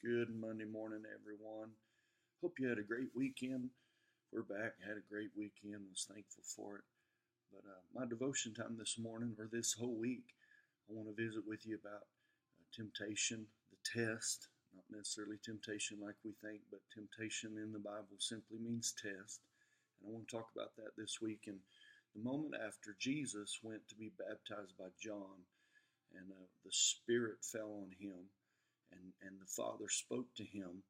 Good Monday morning, everyone. Hope you had a great weekend. We're back. Had a great weekend. Was thankful for it. But my devotion time this morning, or this whole week, I want to visit with you about temptation, the test. Not necessarily temptation like we think, but temptation in the Bible simply means test. And I want to talk about that this week. And the moment after Jesus went to be baptized by John, and the Spirit fell on him, and the Father spoke to him.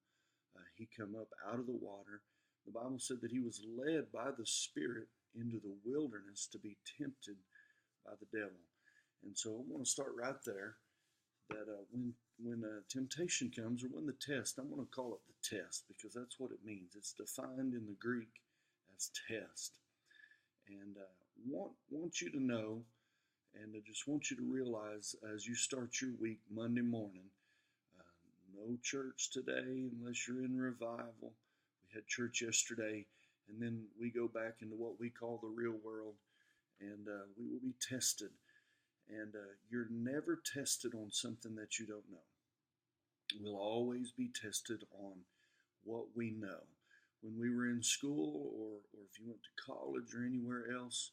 He come up out of the water. The Bible said that he was led by the Spirit into the wilderness to be tempted by the devil. And so I want to start right there. That when temptation comes, or when the test, I'm going to call it the test because that's what it means. It's defined in the Greek as test. And want you to know, and I just want you to realize as you start your week Monday morning, no church today unless you're in revival. We had church yesterday, and then we go back into what we call the real world, and we will be tested. And you're never tested on something that you don't know. We'll always be tested on what we know. When we were in school, or if you went to college or anywhere else,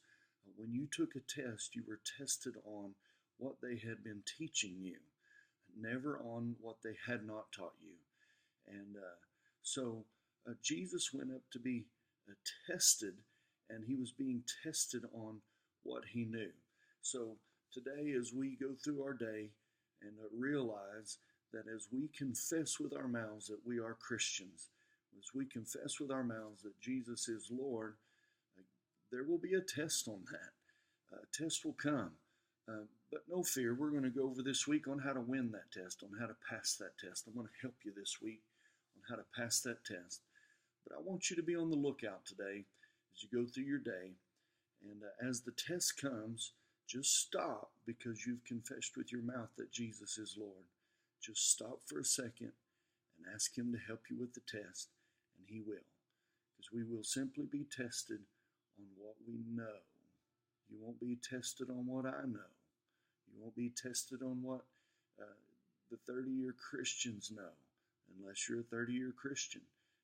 when you took a test, you were tested on what they had been teaching you, never on what they had not taught you. And so Jesus went up to be tested, and he was being tested on what he knew. So today, as we go through our day and realize that as we confess with our mouths that we are Christians, as we confess with our mouths that Jesus is Lord, there will be a test on that. A test will come. But no fear, we're going to go over this week on how to win that test, on how to pass that test. I'm going to help you this week on how to pass that test. But I want you to be on the lookout today as you go through your day. And as the test comes, just stop because you've confessed with your mouth that Jesus is Lord. Just stop for a second and ask him to help you with the test, and he will. Because we will simply be tested on what we know. You won't be tested on what I know. You won't be tested on what the 30-year Christians know, unless you're a 30-year Christian.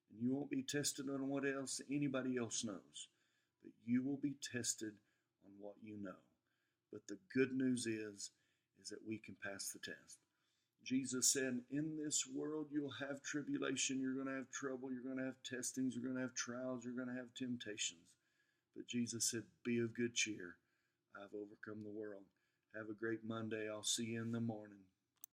And you won't be tested on what else anybody else knows. But you will be tested on what you know. But the good news is that we can pass the test. Jesus said, in this world you'll have tribulation, you're going to have trouble, you're going to have testings, you're going to have trials, you're going to have temptations. But Jesus said, be of good cheer. I've overcome the world. Have a great Monday. I'll see you in the morning.